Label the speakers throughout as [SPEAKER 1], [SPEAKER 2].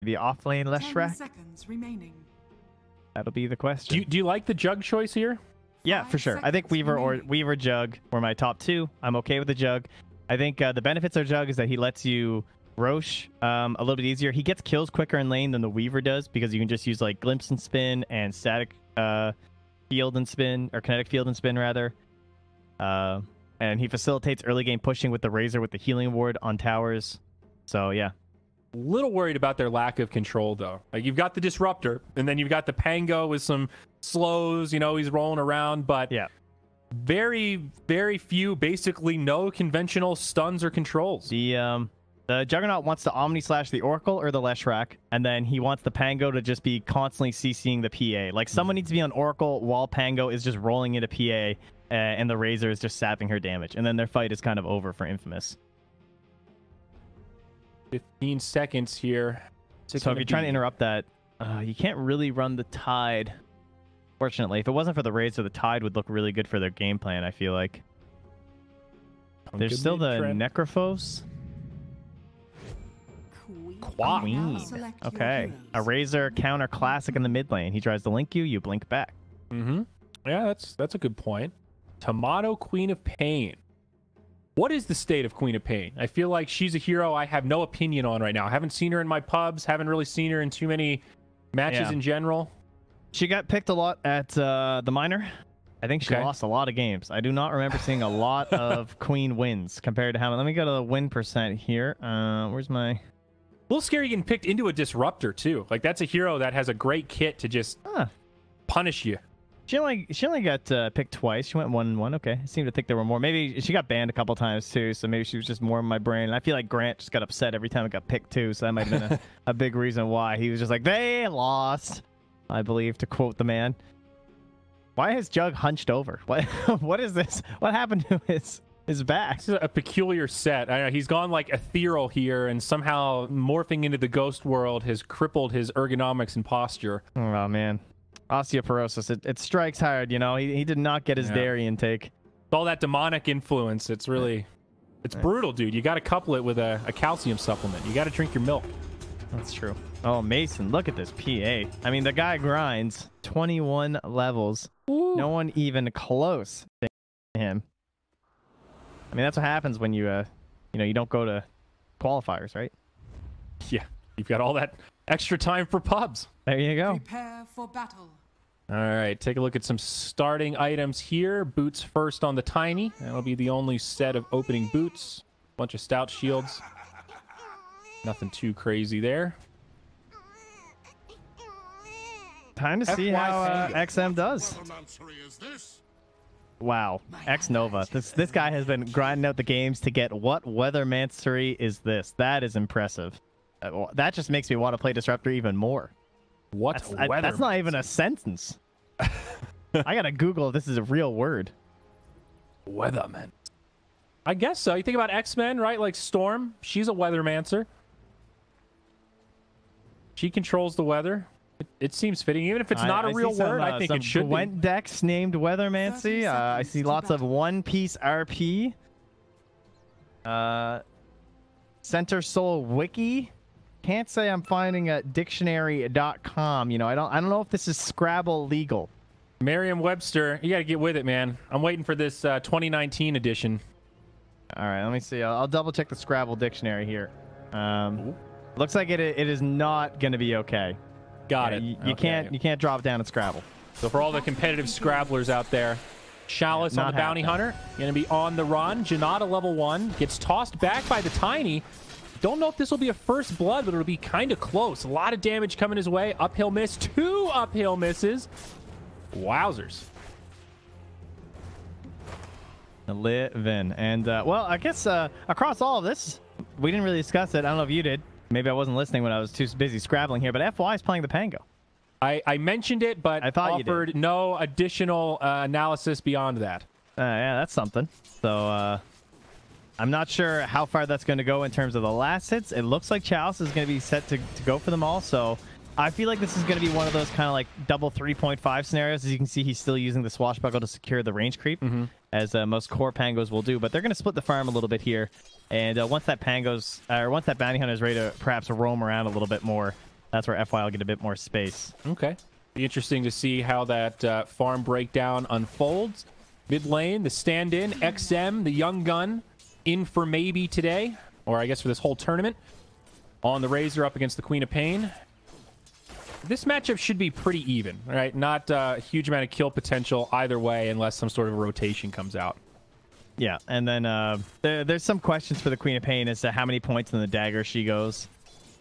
[SPEAKER 1] The off lane
[SPEAKER 2] 10
[SPEAKER 1] Leshrac?
[SPEAKER 2] seconds remaining.
[SPEAKER 1] That'll be the question.
[SPEAKER 3] Do you like the Jug choice here?
[SPEAKER 1] Yeah, for sure. I think Weaver Jug were my top two. I'm okay with the Jug. I think the benefits of Jug is that he lets you Roche a little bit easier. He gets kills quicker in lane than the Weaver does because you can just use like Glimpse and Spin and Static Field and Spin, or Kinetic Field and Spin rather. And he facilitates early game pushing with the Razor with the healing ward on towers. So yeah.
[SPEAKER 3] A little worried about their lack of control though. Like you've got the Disruptor and then you've got the Pango with some slows, you know, he's rolling around, but
[SPEAKER 1] yeah,
[SPEAKER 3] very, very few, basically no conventional stuns or controls.
[SPEAKER 1] The Juggernaut wants to Omni Slash the Oracle or the Leshrac, and then he wants the Pango to just be constantly CCing the PA. Like someone needs to be on Oracle while Pango is just rolling into PA, and the Razor is just sapping her damage, and then their fight is kind of over for Infamous.
[SPEAKER 3] 15 seconds here.
[SPEAKER 1] So if you're trying to interrupt that, you can't really run the Tide. Fortunately, if it wasn't for the Razor, the Tide would look really good for their game plan, I feel like. There's still the Necrophos. Queen. Okay. A Razor counter classic in the mid lane. He tries to link you, you blink back.
[SPEAKER 3] Mm-hmm. Yeah, that's a good point. Tomato, Queen of Pain. What is the state of Queen of Pain? I feel like she's a hero I have no opinion on right now. I haven't seen her in my pubs, haven't really seen her in too many matches in general. She
[SPEAKER 1] got picked a lot at the minor. I think she lost a lot of games. I do not remember seeing a lot of Queen wins compared to how. Let me go to the win percent here. Where's my...
[SPEAKER 3] A little scary getting picked into a Disruptor too. Like that's a hero that has a great kit to just punish you.
[SPEAKER 1] She only got picked twice. She went 1-1. Okay, I seem to think there were more. Maybe she got banned a couple times too, so maybe she was just more in my brain. And I feel like Grant just got upset every time it got picked too, so that might have been a big reason why. He was just like, they lost, I believe, to quote the man. Why is Jug hunched over? What is this? What happened to his back?
[SPEAKER 3] This is a peculiar set. I know, he's gone like ethereal here, and somehow morphing into the ghost world has crippled his ergonomics and posture.
[SPEAKER 1] Oh man. Osteoporosis. It strikes hard, you know. He did not get his dairy intake.
[SPEAKER 3] With all that demonic influence, it's really... It's brutal, dude. You got to couple it with a calcium supplement. You got to drink your milk.
[SPEAKER 1] That's true. Oh, Mason, look at this PA. I mean, the guy grinds 21 levels. Ooh. No one even close to him. I mean, that's what happens when you you don't go to qualifiers, right?
[SPEAKER 3] Yeah, you've got all that extra time for pubs.
[SPEAKER 1] There you go.
[SPEAKER 2] Prepare for battle.
[SPEAKER 3] All right, take a look at some starting items here. Boots first on the Tiny. That'll be the only set of opening boots. Bunch of stout shields. Nothing too crazy there.
[SPEAKER 1] Time to see how XM does. Wow, X Nova. This guy has been grinding out the games to get what Weathermancery is this. That is impressive. That just makes me want to play Disruptor even more. That's not even a sentence. I gotta Google if this is a real word.
[SPEAKER 3] Weatherman. I guess so. You think about X-Men, right? Like Storm. She's a Weathermancer. She controls the weather. It seems fitting. Even if it's not a real word, I think it should be.
[SPEAKER 1] Gwent decks named Weathermancy. I see lots of One Piece RP. Center Soul Wiki. Can't say I'm finding a dictionary.com. You know, I don't know if this is Scrabble legal.
[SPEAKER 3] Merriam-Webster, you gotta get with it, man. I'm waiting for this 2019 edition.
[SPEAKER 1] All right, let me see. I'll double check the Scrabble dictionary here. Looks like it is not gonna be okay.
[SPEAKER 3] Got it.
[SPEAKER 1] You can't drop down at Scrabble.
[SPEAKER 3] So for all the competitive Scrabblers out there, Chalice on the Bounty Hunter, gonna be on the run. Janata level 1 gets tossed back by the Tiny. Don't know if this will be a first blood, but it'll be kind of close. A lot of damage coming his way. Uphill miss. 2 uphill misses. Wowzers.
[SPEAKER 1] Livin'. And, well, I guess across all of this, we didn't really discuss it. I don't know if you did. Maybe I wasn't listening when I was too busy scrabbling here, but FY is playing the Pango.
[SPEAKER 3] I mentioned it, but I thought offered no additional analysis beyond that.
[SPEAKER 1] Yeah, that's something. So, I'm not sure how far that's going to go in terms of the last hits. It looks like Chalice is going to be set to go for them all. So I feel like this is going to be one of those kind of like double 3.5 scenarios. As you can see, he's still using the Swashbuckle to secure the range creep, as most core Pangos will do. But they're going to split the farm a little bit here. And once that Bounty Hunter is ready to perhaps roam around a little bit more, That's where FY will get a bit more space.
[SPEAKER 3] Okay. Be interesting to see how that farm breakdown unfolds. Mid lane, the stand-in, XM, the young gun, in for maybe today, or I guess for this whole tournament. On the Razor up against the Queen of Pain. This matchup should be pretty even, right? Not a huge amount of kill potential either way unless some sort of a rotation comes out.
[SPEAKER 1] Yeah, and then there's some questions for the Queen of Pain as to how many points in the dagger she goes.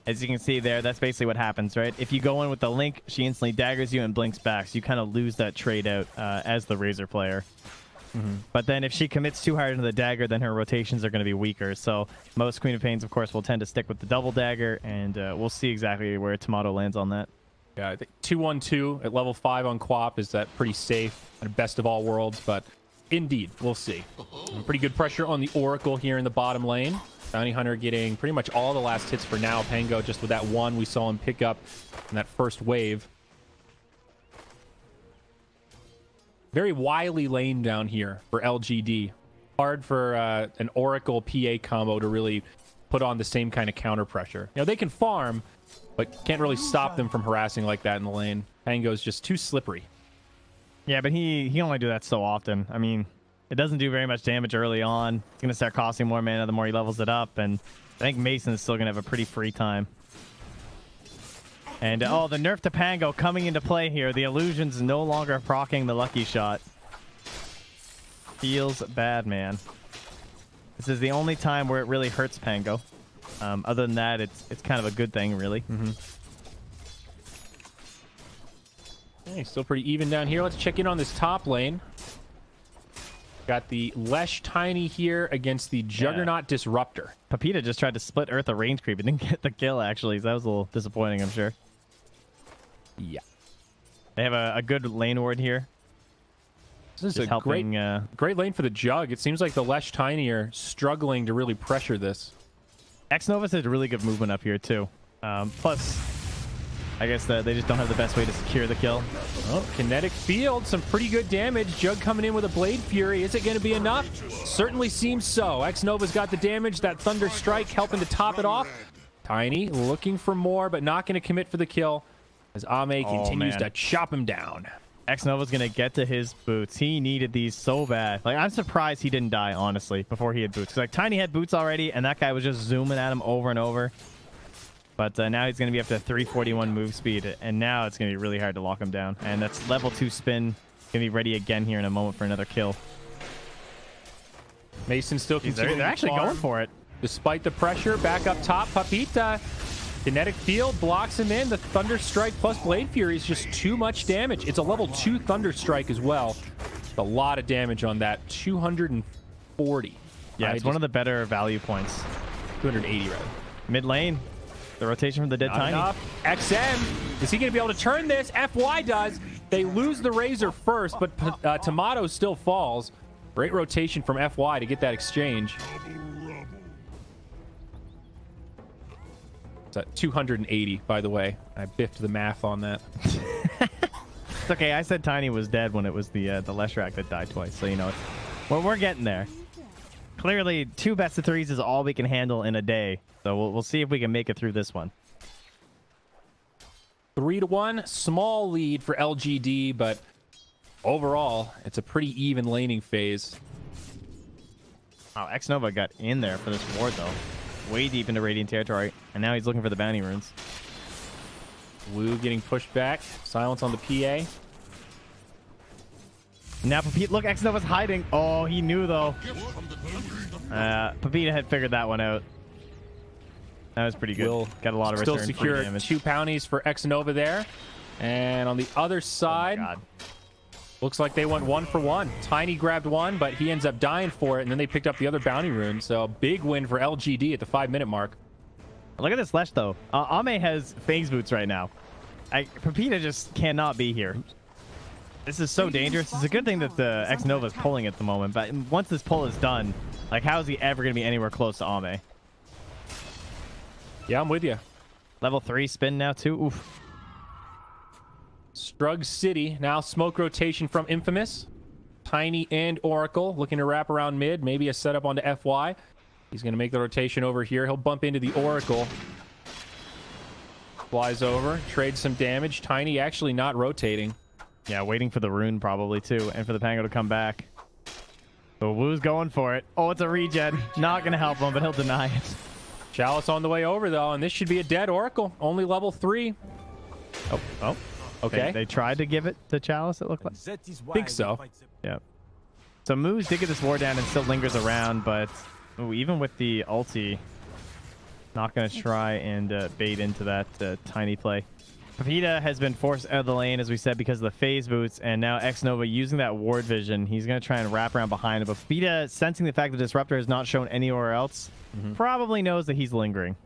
[SPEAKER 1] As you can see there, that's basically what happens, right? If you go in with the Link, she instantly daggers you and blinks back, so you kind of lose that trade out as the Razor player. But then if she commits too hard into the dagger, then her rotations are going to be weaker. So most Queen of Pains, of course, will tend to stick with the double dagger, and we'll see exactly where Tomato lands on that.
[SPEAKER 3] Yeah, I think 2-1-2 at level 5 on Quap is that pretty safe and best of all worlds, but indeed, we'll see. Pretty good pressure on the Oracle here in the bottom lane. Bounty Hunter getting pretty much all the last hits for now. Pango just with that one we saw him pick up in that first wave. Very wily lane down here for LGD. Hard for an Oracle PA combo to really put on the same kind of counter pressure. You know, they can farm, but can't really stop them from harassing like that in the lane. Pango's just too slippery.
[SPEAKER 1] Yeah, but he only do that so often. I mean, it doesn't do very much damage early on. It's going to start costing more mana the more he levels it up, and I think Mason's still going to have a pretty free time. And, oh, the nerf to Pango coming into play here. The illusion's no longer proccing the lucky shot. Feels bad, man. This is the only time where it really hurts Pango. Other than that, it's kind of a good thing, really.
[SPEAKER 3] Okay, still pretty even down here. Let's check in on this top lane. Got the Lesh Tiny here against the Juggernaut Disruptor.
[SPEAKER 1] Pepita just tried to split Earth a range creep and didn't get the kill, actually. So that was a little disappointing, I'm sure.
[SPEAKER 3] Yeah.
[SPEAKER 1] They have a good lane ward here.
[SPEAKER 3] This is a great lane for the Jug. It seems like the Lesh Tiny are struggling to really pressure this.
[SPEAKER 1] X-Novus has really good movement up here, too. Plus, I guess that they just don't have the best way to secure the kill.
[SPEAKER 3] Oh, Kinetic Field, some pretty good damage. Jug coming in with a Blade Fury. Is it going to be enough? Certainly seems so. X-Nova's got the damage. That Thunder Strike helping to top it off. Tiny looking for more, but not going to commit for the kill as Ame continues to chop him down.
[SPEAKER 1] X-Nova's going to get to his boots. He needed these so bad. Like, I'm surprised he didn't die, honestly, before he had boots. Because, like, Tiny had boots already, and that guy was just zooming at him over and over. But now he's going to be up to 341 move speed, and now it's going to be really hard to lock him down. And that's level 2 spin. Going to be ready again here in a moment for another kill.
[SPEAKER 3] Mason still continuing.
[SPEAKER 1] They're actually going for it.
[SPEAKER 3] Despite the pressure, back up top, Papita. Kinetic Field blocks him in. The Thunder Strike plus Blade Fury is just too much damage. It's a level 2 Thunder Strike as well. A lot of damage on that. 240.
[SPEAKER 1] Yeah, it's one of the better value points.
[SPEAKER 3] 280, rather.
[SPEAKER 1] Mid lane. The rotation from the dead Tiny.
[SPEAKER 3] Enough. XM. Is he going to be able to turn this? FY does. They lose the Razor first, but Tomato still falls. Great rotation from FY to get that exchange. It's at 280, by the way. I biffed the math on that.
[SPEAKER 1] It's okay. I said Tiny was dead when it was the Leshrac that died twice. So, you know, we're getting there. Clearly, 2 best of 3s is all we can handle in a day. So we'll see if we can make it through this one.
[SPEAKER 3] 3-1. Small lead for LGD, but overall, it's a pretty even laning phase.
[SPEAKER 1] Oh, X-Nova got in there for this ward, though. Way deep into Radiant territory, and now he's looking for the bounty runes.
[SPEAKER 3] Wu getting pushed back. Silence on the PA.
[SPEAKER 1] Now Pepita, look, X-Nova's hiding. Oh, he knew, though. Pepita had figured that one out. That was pretty good. Got a lot of return.
[SPEAKER 3] Still secure 2 bounties for X-Nova there. And on the other side, looks like they went 1 for 1. Tiny grabbed one, but he ends up dying for it, and then they picked up the other bounty rune. So big win for LGD at the 5-minute mark.
[SPEAKER 1] Look at this Lesh, though. Ame has Phase Boots right now. Pepita just cannot be here. This is so dangerous. It's a good thing that the X-Nova is pulling at the moment, but once this pull is done, like, how is he ever going to be anywhere close to Ame?
[SPEAKER 3] Yeah, I'm with you.
[SPEAKER 1] Level 3 spin now, too. Oof.
[SPEAKER 3] Strug City, now smoke rotation from Infamous. Tiny and Oracle looking to wrap around mid. Maybe a setup onto FY. He's going to make the rotation over here. He'll bump into the Oracle. Flies over, trades some damage. Tiny actually not rotating.
[SPEAKER 1] Yeah, waiting for the rune probably too, and for the Pango to come back. So Wu's going for it. Oh, it's a regen. Not going to help him, but he'll deny it.
[SPEAKER 3] Chalice on the way over, though, and this should be a dead Oracle. Only level 3.
[SPEAKER 1] Oh.
[SPEAKER 3] Okay.
[SPEAKER 1] They tried to give it to Chalice, it looked like.
[SPEAKER 3] Think so.
[SPEAKER 1] Yeah. So Moose did get this ward down and still lingers around, but even with the ulti, not going to try and bait into that Tiny play. Pepita has been forced out of the lane, as we said, because of the phase boots, and now X-Nova using that ward vision. He's going to try and wrap around behind him, but Pepita, sensing the fact that Disruptor is not shown anywhere else, probably knows that he's lingering.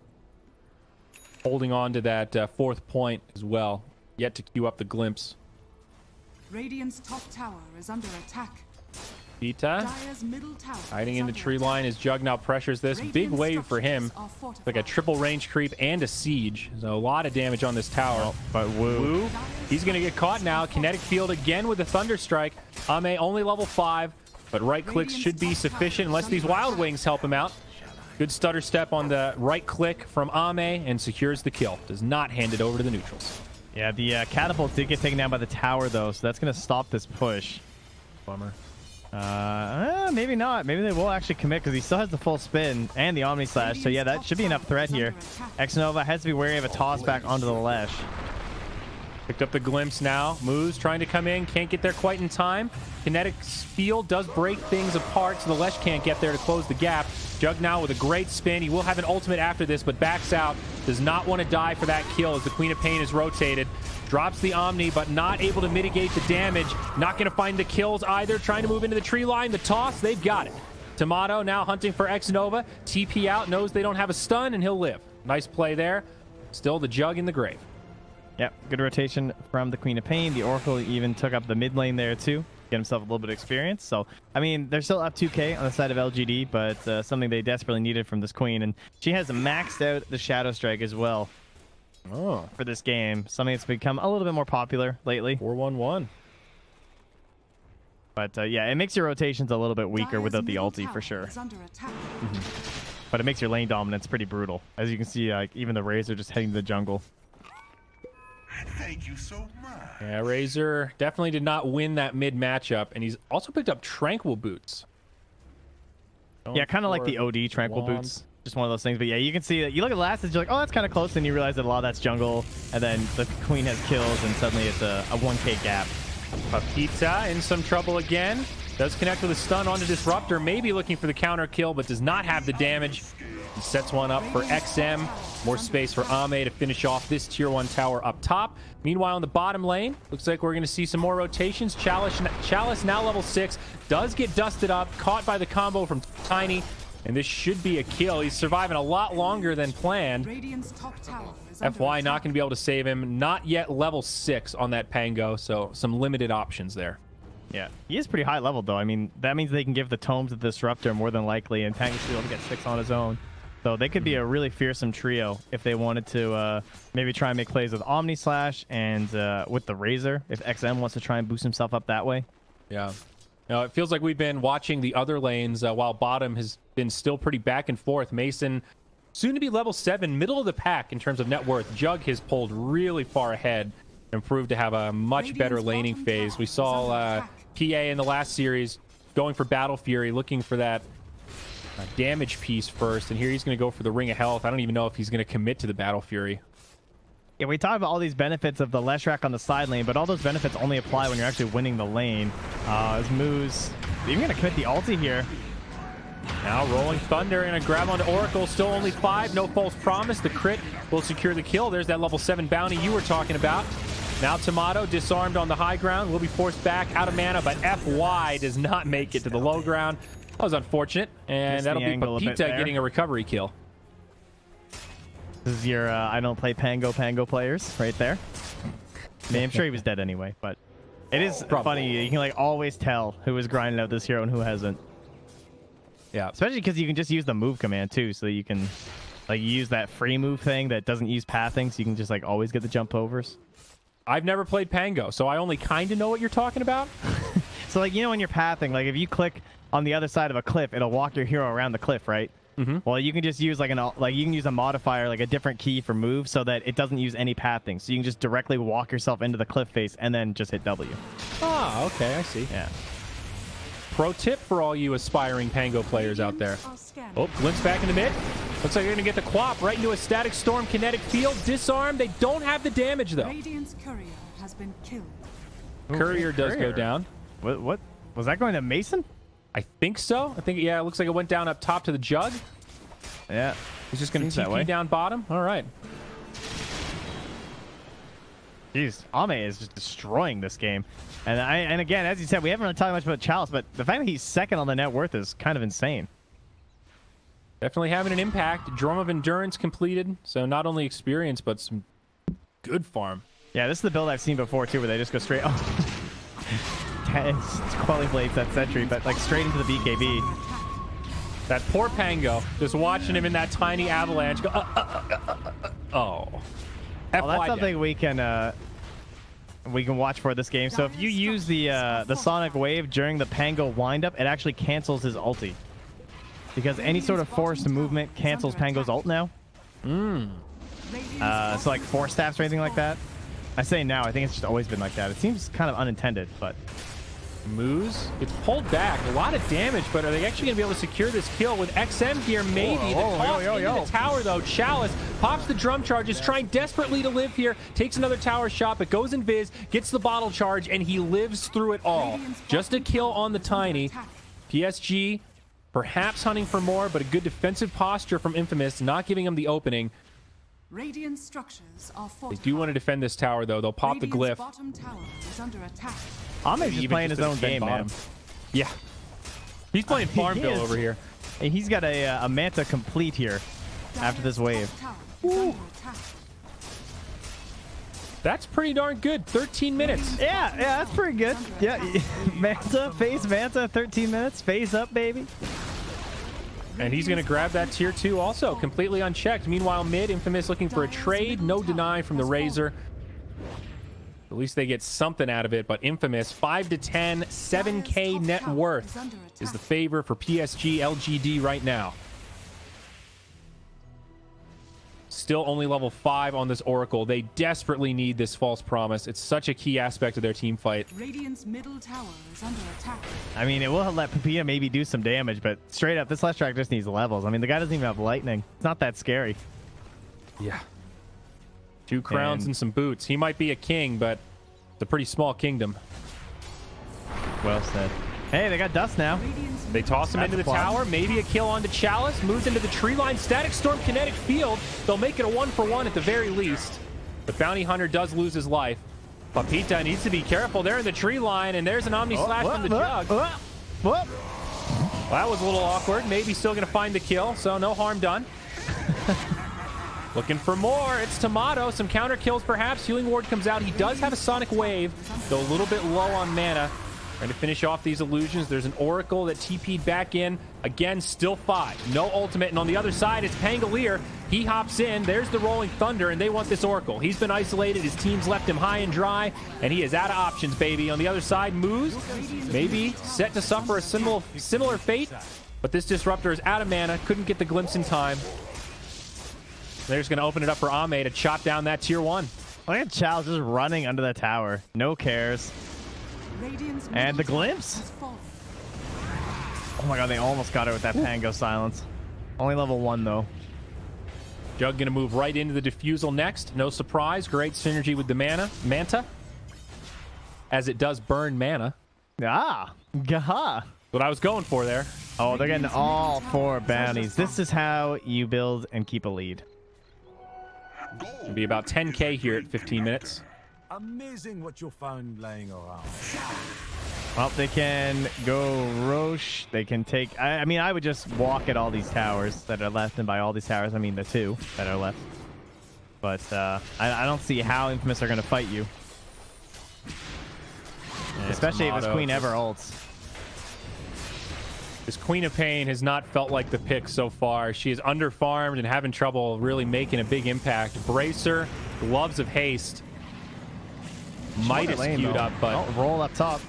[SPEAKER 3] Holding on to that 4th point as well. Yet to queue up the glimpse.
[SPEAKER 2] Radiant's top tower is under attack.
[SPEAKER 3] Pepita
[SPEAKER 2] Dire's middle tower
[SPEAKER 3] hiding
[SPEAKER 2] is
[SPEAKER 3] in the
[SPEAKER 2] under
[SPEAKER 3] tree
[SPEAKER 2] attack.
[SPEAKER 3] line as Jug now pressures this. Big
[SPEAKER 2] Radiant
[SPEAKER 3] wave for him.
[SPEAKER 2] structures are fortified.
[SPEAKER 3] Like a triple range creep and a siege. So a lot of damage on this tower.
[SPEAKER 1] Oh, but Wu.
[SPEAKER 3] He's going to get caught now. Kinetic field again with a Thunder Strike. Ame only level 5, but right clicks should be sufficient unless these Wild Wings help him out. Good stutter step on the right click from Ame and secures the kill. Does not hand it over to the neutrals.
[SPEAKER 1] Yeah, the catapult did get taken down by the tower, though, so that's going to stop this push.
[SPEAKER 3] Bummer.
[SPEAKER 1] Maybe not. Maybe they will actually commit because he still has the full spin and the Omni Slash. So yeah, that should be enough threat here. X-Nova has to be wary of a toss back onto the Lesh.
[SPEAKER 3] Picked up the glimpse now. Moves trying to come in. Can't get there quite in time. Kinetic field does break things apart, so the Lesh can't get there to close the gap. Jug now with a great spin. He will have an ultimate after this, but backs out. Does not want to die for that kill as the Queen of Pain is rotated. Drops the Omni, but not able to mitigate the damage. Not going to find the kills either. Trying to move into the tree line. The toss, they've got it. Tomato now hunting for X-Nova. TP out, knows they don't have a stun, and he'll live. Nice play there. Still the Jug in the grave.
[SPEAKER 1] Yep, good rotation from the Queen of Pain. The Oracle even took up the mid lane there too. Get himself a little bit of experience. So, I mean, they're still up 2k on the side of LGD, but something they desperately needed from this Queen. And she has maxed out the Shadow Strike as well.
[SPEAKER 3] Oh,
[SPEAKER 1] for this game, something that's become a little bit more popular lately.
[SPEAKER 3] 4-1-1.
[SPEAKER 1] But yeah, it makes your rotations a little bit weaker without the ulti for sure. But it makes your lane dominance pretty brutal. As you can see, even the Razor just heading to the jungle.
[SPEAKER 4] Thank you so much.
[SPEAKER 3] Yeah, Razor definitely did not win that mid matchup, and he's also picked up Tranquil Boots.
[SPEAKER 1] Yeah, kind of like the OD Tranquil Boots. Just one of those things. But yeah, you can see that. You look at last, you're like, oh, that's kind of close. And you realize that a lot of that's jungle. And then the Queen has kills, and suddenly it's a 1k gap.
[SPEAKER 3] Pepita in some trouble again. Does connect with a stun onto Disruptor. Maybe looking for the counter kill, but does not have the damage. He sets one up for XM. More space for Ame to finish off this tier 1 tower up top. Meanwhile, in the bottom lane, looks like we're going to see some more rotations. Chalice now level 6. Does get dusted up. Caught by the combo from Tiny. And this should be a kill. He's surviving a lot longer than planned. FY not going to be able to save him. Not yet level 6 on that Pango, so some limited options there.
[SPEAKER 1] Yeah, he is pretty high level, though. I mean, that means they can give the tomes to the Disruptor more than likely, and Pango should be able to get 6 on his own. So they could be a really fearsome trio if they wanted to maybe try and make plays with Omni Slash and with the Razor, if XM wants to try and boost himself up that way.
[SPEAKER 3] Yeah. Now, it feels like we've been watching the other lanes while bottom has been still pretty back and forth. Mason, soon to be level 7, middle of the pack in terms of net worth. Jug has pulled really far ahead and proved to have a much better laning phase. We saw PA in the last series going for Battle Fury, looking for that damage piece first. And here he's going to go for the Ring of Health. I don't even know if he's going to commit to the Battle Fury.
[SPEAKER 1] Yeah, we talk about all these benefits of the Leshrac on the side lane, but all those benefits only apply when you're actually winning the lane. As Moose even going to commit the ulti here.
[SPEAKER 3] Now Rolling Thunder and a grab onto Oracle. Still only 5. No false promise. The crit will secure the kill. There's that level 7 bounty you were talking about. Now Tomato disarmed on the high ground. Will be forced back out of mana, but FY does not make it to the low ground. That was unfortunate. And that'll be Pepita getting a recovery kill.
[SPEAKER 1] This is your I don't play Pango players right there. I mean, I'm sure he was dead anyway, but it is funny. You can like always tell who is grinding out this hero and who hasn't.
[SPEAKER 3] Yeah.
[SPEAKER 1] Especially because you can just use the move command too, so you can like use that free move thing that doesn't use pathing, so you can just like always get the jump overs.
[SPEAKER 3] I've never played Pango, so I only kind of know what you're talking about.
[SPEAKER 1] So like, you know, when you're pathing, like if you click on the other side of a cliff, it'll walk your hero around the cliff, right? Well, you can just use like you can use a modifier, like a different key for move, so that it doesn't use any pathing. So you can just directly walk yourself into the cliff face and then just hit W.
[SPEAKER 3] Ah, okay, I see.
[SPEAKER 1] Yeah.
[SPEAKER 3] Pro tip for all you aspiring Pango players out there. Oh, glimpse back into mid. Looks like you're going to get the quap right into a static storm kinetic field. Disarm. They don't have the damage, though.
[SPEAKER 2] Radiant's courier has been killed.
[SPEAKER 3] Courier does go down.
[SPEAKER 1] What? Was that going to Mason?
[SPEAKER 3] I think so. I think, yeah, it looks like it went down up top to the jug.
[SPEAKER 1] Yeah.
[SPEAKER 3] He's just going to TP down bottom. All right.
[SPEAKER 1] Jeez, Ame is just destroying this game. And again, as you said, we haven't really talked much about Chalice, but the fact that he's second on the net worth is kind of insane.
[SPEAKER 3] Definitely having an impact. Drum of Endurance completed. So not only experience, but some good farm.
[SPEAKER 1] Yeah, this is the build I've seen before, too, where they just go straight... Oh. It's Quelling Blades that sentry, but like straight into the BKB.
[SPEAKER 3] That poor Pango, just watching him in that tiny avalanche go, oh.
[SPEAKER 1] Well, that's something we can watch for this game. So if you use the Sonic Wave during the Pango windup, it actually cancels his ulti. Because any sort of forced movement cancels Pango's ult now. So like Force Staffs or anything like that. I say now, I think it's just always been like that. It seems kind of unintended, but...
[SPEAKER 3] Moose gets pulled back. A lot of damage, but are they actually going to be able to secure this kill with XM here? Maybe. The toss into the tower, though. Chalice pops the drum charges, trying desperately to live here. Takes another tower shot, but goes invis, gets the bottle charge, and he lives through it all. Just a kill on the Tiny. PSG perhaps hunting for more, but a good defensive posture from Infamous, not giving him the opening.
[SPEAKER 2] Radiant structures are
[SPEAKER 3] They do want to defend this tower, though. They'll pop the glyph.
[SPEAKER 2] Bottom tower is under attack.
[SPEAKER 1] Ame's just playing his own game, man.
[SPEAKER 3] Yeah. He's playing Farmville over here.
[SPEAKER 1] And he's got a Manta complete here after this wave.
[SPEAKER 3] That's pretty darn good. 13 minutes.
[SPEAKER 1] Yeah, that's pretty good. Yeah, Manta, phase Manta, 13 minutes. Phase up, baby.
[SPEAKER 3] And he's going to grab that tier 2 also, completely unchecked. Meanwhile, mid, Infamous looking for a trade. No deny from the Razor. At least they get something out of it. But Infamous, 5 to 10, 7K net worth is the favor for PSG.LGD right now. Still only level 5 on this Oracle. They desperately need this false promise. It's such a key aspect of their team fight.
[SPEAKER 2] Radiant's middle tower is under attack.
[SPEAKER 1] I mean, it will let Pepita maybe do some damage, but straight up, this Leshrac just needs levels. I mean, the guy doesn't even have lightning. It's not that scary.
[SPEAKER 3] Yeah. 2 crowns and some boots. He might be a king, but it's a pretty small kingdom.
[SPEAKER 1] Well said. Hey, they got dust now.
[SPEAKER 3] They toss him into the tower. Maybe a kill onto Chalice. Moves into the tree line. Static Storm kinetic field. They'll make it a 1-for-1 at the very least. The Bounty Hunter does lose his life. Papita needs to be careful. They're in the tree line, and there's an Omni Slash from the jug. Well, that was a little awkward. Maybe still going to find the kill, so no harm done. Looking for more. It's Tomato. Some counter kills, perhaps. Healing Ward comes out. He does have a Sonic Wave, though a little bit low on mana. Trying to finish off these illusions. There's an Oracle that TP'd back in. Again, still 5. No ultimate. And on the other side, it's Pangolier. He hops in. There's the Rolling Thunder, and they want this Oracle. He's been isolated. His team's left him high and dry, and he is out of options, baby. On the other side, Moose, maybe set to suffer a similar fate, but this Disruptor is out of mana. Couldn't get the glimpse in time. They're just going to open it up for Ame to chop down that tier 1.
[SPEAKER 1] Look at Chalice just running under the tower. No cares. And the glimpse. Oh my god, they almost got it with that Pango silence. Only level 1 though.
[SPEAKER 3] Jug gonna move right into the Diffusal next. No surprise. Great synergy with the Manta. As it does burn mana.
[SPEAKER 1] Ah, gaha.
[SPEAKER 3] What I was going for there.
[SPEAKER 1] Oh, they're getting all 4 bounties. This is how you build and keep a lead.
[SPEAKER 3] It'll be about 10K here at 15 minutes.
[SPEAKER 5] Amazing what you found laying around.
[SPEAKER 1] Well, they can go Roche. They can take... I mean, I would just walk at all these towers that are left, and by all these towers, I mean the 2 that are left. But I don't see how Infamous are going to fight you. Especially if this Queen ever ults.
[SPEAKER 3] This Queen of Pain has not felt like the pick so far. She is underfarmed and having trouble really making a big impact. Bracer, Gloves of Haste. Might have skewed up, but...
[SPEAKER 1] roll up top.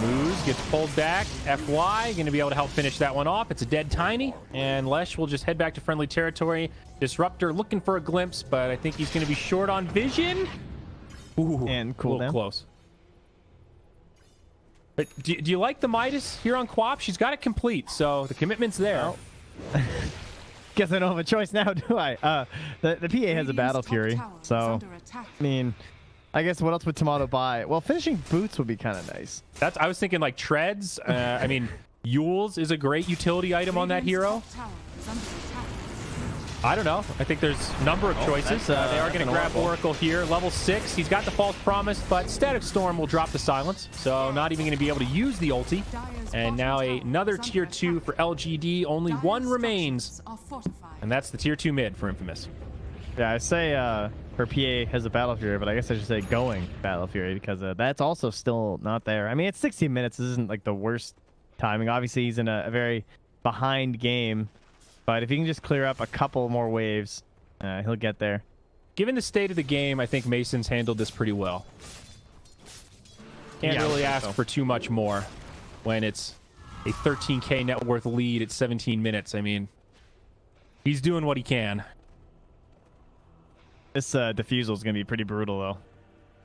[SPEAKER 3] Moose gets pulled back. FY going to be able to help finish that one off. It's a dead Tiny, and Lesh will just head back to friendly territory. Disruptor looking for a glimpse, but I think he's going to be short on vision. Ooh,
[SPEAKER 1] and
[SPEAKER 3] cool, close. But do you like the Midas here on Quap? She's got it complete, so the commitment's there.
[SPEAKER 1] Oh. Guess I don't have a choice now, do I? The PA has a Battle Fury, so I mean, I guess what else would Tomato buy? Well, finishing boots would be kind of nice.
[SPEAKER 3] I was thinking like treads. I mean, Yules is a great utility item on that hero. I don't know. I think there's a number of choices. They are going to grab Oracle here. Level 6. He's got the False Promise, but Static Storm will drop the silence. So not even going to be able to use the ulti. And now another tier 2 for LGD. Only one remains. And that's the tier 2 mid for Infamous.
[SPEAKER 1] Yeah, I say her PA has a Battle Fury, but I guess I should say going Battle Fury because that's also still not there. I mean, it's 16 minutes. This isn't like the worst timing. Obviously, he's in a very behind game. But if he can just clear up a couple more waves, he'll get there.
[SPEAKER 3] Given the state of the game, I think Mason's handled this pretty well. Can't really ask for too much more when it's a 13K net worth lead at 17 minutes. I mean, he's doing what he can.
[SPEAKER 1] This defusal is going to be pretty brutal, though.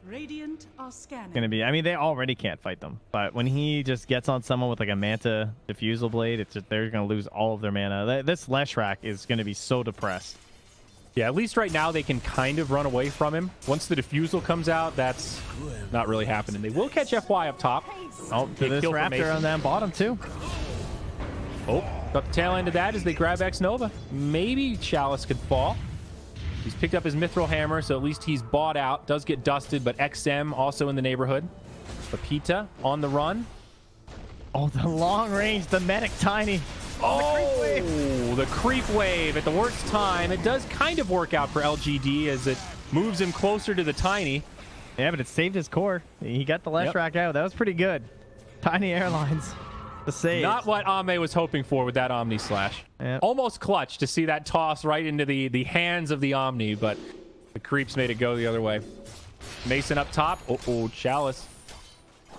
[SPEAKER 2] Radiant are scanning.
[SPEAKER 1] Going to be. I mean, they already can't fight them, but when he just gets on someone with like a Manta defusal blade, it's just, they're going to lose all of their mana. This Lesh rack is going to be so depressed.
[SPEAKER 3] Yeah, at least right now they can kind of run away from him. Once the defusal comes out, that's not really happening. They will catch FY up top.
[SPEAKER 1] Oh, this Raptor on that bottom too.
[SPEAKER 3] Oh, got the tail end of that as they grab X Nova. Maybe Chalice could fall. He's picked up his Mithril Hammer, so at least he's bought out. Does get dusted, but XM also in the neighborhood. Pepita on the run.
[SPEAKER 1] Oh, the long range, the medic Tiny.
[SPEAKER 3] Oh, the creep wave at the worst time. It does kind of work out for LGD as it moves him closer to the Tiny.
[SPEAKER 1] Yeah, but it saved his core. He got the Lesh rack out. That was pretty good. Tiny Airlines. The save.
[SPEAKER 3] Not what Ame was hoping for with that Omni Slash.
[SPEAKER 1] Yep.
[SPEAKER 3] Almost clutch to see that toss right into the hands of the Omni, but the creeps made it go the other way. Mason up top. Oh, Chalice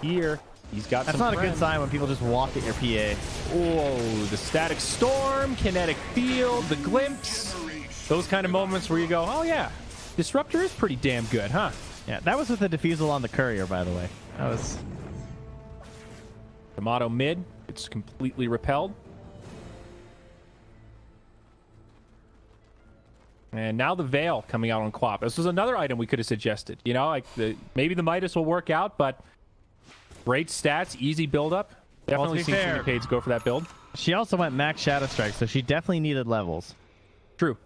[SPEAKER 3] here. He's got
[SPEAKER 1] That's not a good sign when people just walk at your PA.
[SPEAKER 3] Oh, the Static Storm, Kinetic Field, the Glimpse. Those kind of moments where you go, oh yeah, Disruptor is pretty damn good, huh?
[SPEAKER 1] Yeah, that was with the defusal on the Courier, by the way. That was...
[SPEAKER 3] Tomato mid. It's completely repelled. And now the Veil coming out on Quap. This was another item we could have suggested. You know, like maybe the Midas will work out, but great stats, easy build-up. Definitely seen Syndicades go for that build.
[SPEAKER 1] She also went max Shadow Strike, so she definitely needed levels.
[SPEAKER 3] True.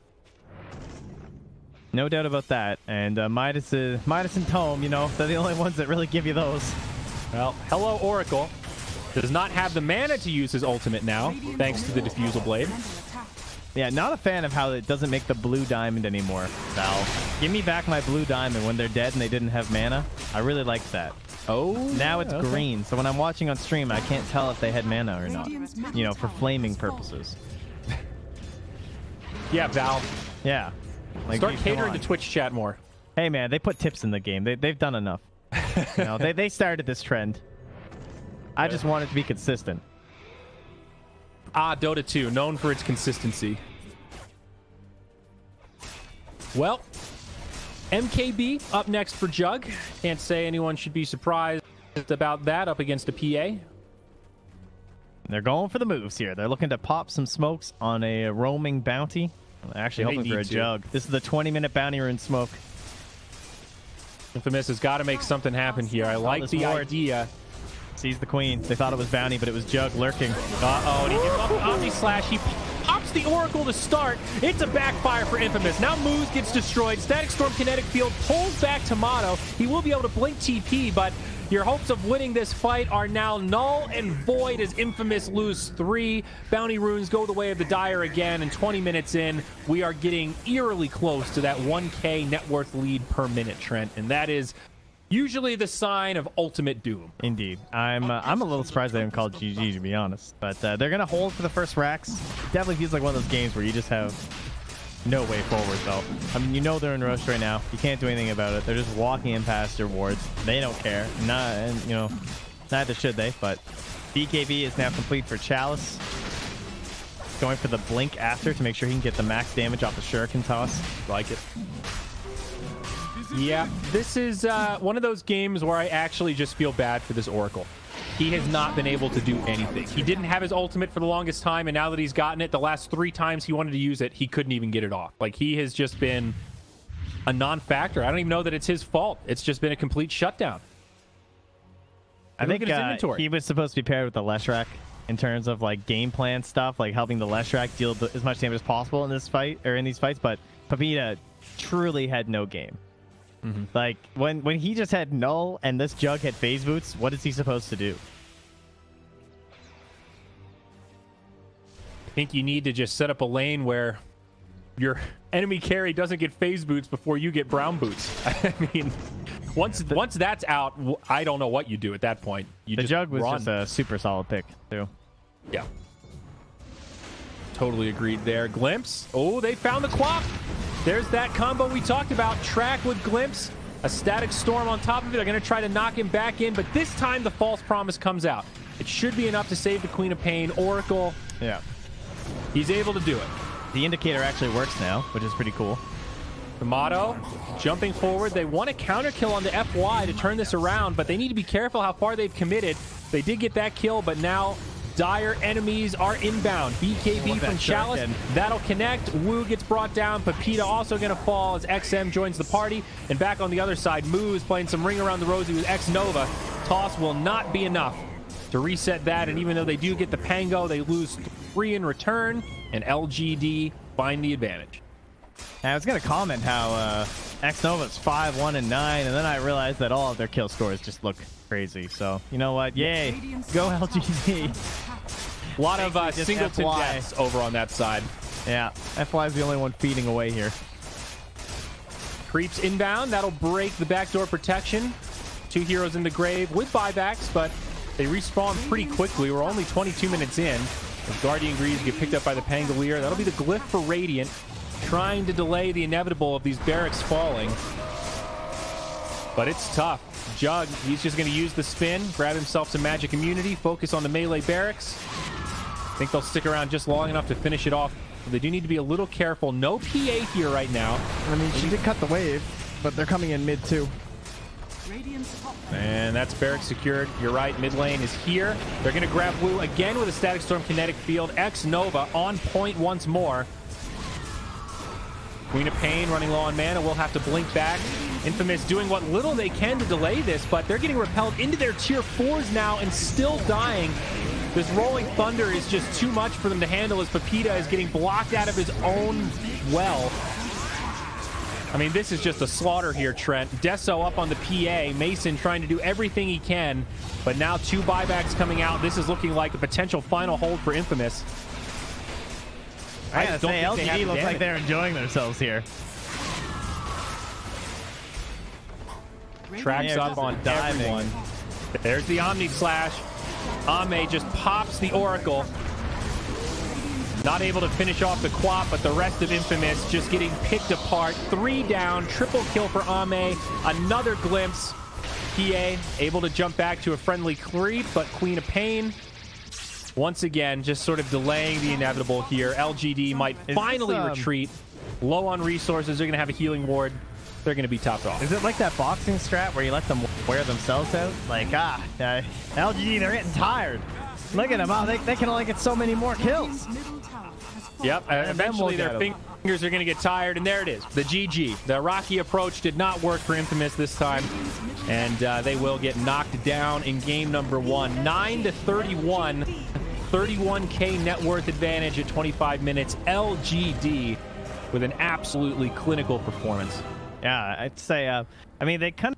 [SPEAKER 1] No doubt about that. And Midas and Tome, you know, they're the only ones that really give you those.
[SPEAKER 3] Well, hello, Oracle. Does not have the mana to use his ultimate now, thanks to the Diffusal Blade.
[SPEAKER 1] Yeah, not a fan of how it doesn't make the blue diamond anymore, Val. Give me back my blue diamond when they're dead and they didn't have mana. I really liked that.
[SPEAKER 3] Oh,
[SPEAKER 1] now it's green, so when I'm watching on stream, I can't tell if they had mana or not. You know, for flaming purposes.
[SPEAKER 3] Yeah, Val.
[SPEAKER 1] Yeah. Like,
[SPEAKER 3] start catering to Twitch chat more.
[SPEAKER 1] Hey, man, they put tips in the game. They've done enough. You know, they started this trend. I just want it to be consistent.
[SPEAKER 3] Dota 2, known for its consistency. Well, MKB up next for Jug. Can't say anyone should be surprised about that up against a PA.
[SPEAKER 1] They're going for the moves here. They're looking to pop some smokes on a roaming bounty. They're actually hoping for a Jug. This is the 20-minute bounty rune smoke.
[SPEAKER 3] Infamous has got to make something happen here. I like the idea.
[SPEAKER 1] Sees the queen. They thought it was bounty, but it was Jug lurking.
[SPEAKER 3] Uh-oh, and he gives up the Omni Slash. He pops the Oracle to start. It's a backfire for Infamous. Now Moose gets destroyed. Static Storm Kinetic Field pulls back Tomato. He will be able to blink TP, but your hopes of winning this fight are now null and void as Infamous lose 3. Bounty runes go the way of the Dire again, and 20 minutes in, we are getting eerily close to that 1K net worth lead per minute, Trent, and that is usually the sign of ultimate doom.
[SPEAKER 1] Indeed. I'm a little surprised they haven't called GG, to be honest. But they're going to hold for the first racks. It definitely feels like one of those games where you just have no way forward, though. I mean, you know they're in rush right now. You can't do anything about it. They're just walking in past your wards. They don't care. And, you know, Neither should they, but BKB is now complete for Chalice. Going for the blink after to make sure he can get the max damage off the shuriken toss.
[SPEAKER 3] Like it. Yeah, this is one of those games where I actually just feel bad for this Oracle. He has not been able to do anything. He didn't have his ultimate for the longest time, and now that he's gotten it, the last 3 times he wanted to use it, he couldn't even get it off. Like, he has just been a non-factor. I don't even know that it's his fault. It's just been a complete shutdown.
[SPEAKER 1] I think he was supposed to be paired with the Leshrac in terms of like game plan stuff, like helping the Leshrac deal as much damage as possible in this fight or in these fights. But Pepita truly had no game. Like when he just had null and this Jug had phase boots, what is he supposed to do?
[SPEAKER 3] I think you need to just set up a lane where your enemy carry doesn't get phase boots before you get brown boots. I mean, once that's out, I don't know what you do at that point. The
[SPEAKER 1] Jug was just a super solid pick too.
[SPEAKER 3] Yeah. Totally agreed there. Glimpse. Oh, they found the Quap. There's that combo we talked about. Track with Glimpse. A static storm on top of it. They're going to try to knock him back in, but this time the false promise comes out. It should be enough to save the Queen of Pain. Oracle.
[SPEAKER 1] Yeah.
[SPEAKER 3] He's able to do it.
[SPEAKER 1] The indicator actually works now, which is pretty cool.
[SPEAKER 3] Tomato jumping forward. They want a counter kill on the FY to turn this around, but they need to be careful how far they've committed. They did get that kill, but now dire enemies are inbound. BKB from Chalice. That'll connect. Wu gets brought down. Pepita also going to fall as XM joins the party. And back on the other side, Moo is playing some Ring Around the Rosie with X Nova. Toss will not be enough to reset that. And even though they do get the Pango, they lose 3 in return. And LGD find the advantage.
[SPEAKER 1] I was going to comment how X Nova's 5, 1, and 9, and then I realized that all of their kill scores just look crazy. So, you know what? Yay. Go LGD.
[SPEAKER 3] A lot of singleton deaths over on that side.
[SPEAKER 1] Yeah, FY is the only one feeding away here.
[SPEAKER 3] Creeps inbound. That'll break the backdoor protection. 2 heroes in the grave with buybacks, but they respawn pretty quickly. We're only 22 minutes in. As Guardian Greaves get picked up by the Pangolier. That'll be the glyph for Radiant, trying to delay the inevitable of these barracks falling. But it's tough. Jug, he's just going to use the spin, grab himself some magic immunity, focus on the melee barracks. I think they'll stick around just long enough to finish it off. But they do need to be a little careful. No PA here right now.
[SPEAKER 1] I mean, she did cut the wave, but they're coming in mid too.
[SPEAKER 3] And that's barracks secured. You're right, mid lane is here. They're going to grab Wu again with a Static Storm kinetic field. X Nova on point once more. Queen of Pain running low on mana will have to blink back. Infamous doing what little they can to delay this, but they're getting repelled into their tier 4s now and still dying. This Rolling Thunder is just too much for them to handle as Pepita is getting blocked out of his own well. I mean, this is just a slaughter here, Trent. Deso up on the PA. Mason trying to do everything he can, but now 2 buybacks coming out. This is looking like a potential final hold for Infamous.
[SPEAKER 1] I gotta say, LGD looks like they're enjoying themselves here.
[SPEAKER 3] Tracks up on everyone. There's the Omni Slash. Ame just pops the Oracle. Not able to finish off the Quap, but the rest of Infamous just getting picked apart. 3 down, triple kill for Ame. Another glimpse. PA able to jump back to a friendly creep, but Queen of Pain once again just sort of delaying the inevitable here. LGD might finally retreat. Low on resources. They're going to have a healing ward. They're going to be topped off.
[SPEAKER 1] Is it like that boxing strat where you let them wear themselves out? Like, LGD, they're getting tired. Look at them. Oh, they can only get so many more kills.
[SPEAKER 3] Yep, eventually their fingers are going to get tired, and there it is, the GG. The Rocky approach did not work for Infamous this time, and they will get knocked down in game number 1. 9-31, 31K net worth advantage at 25 minutes. LGD with an absolutely clinical performance.
[SPEAKER 1] Yeah, I'd say, I mean, they kind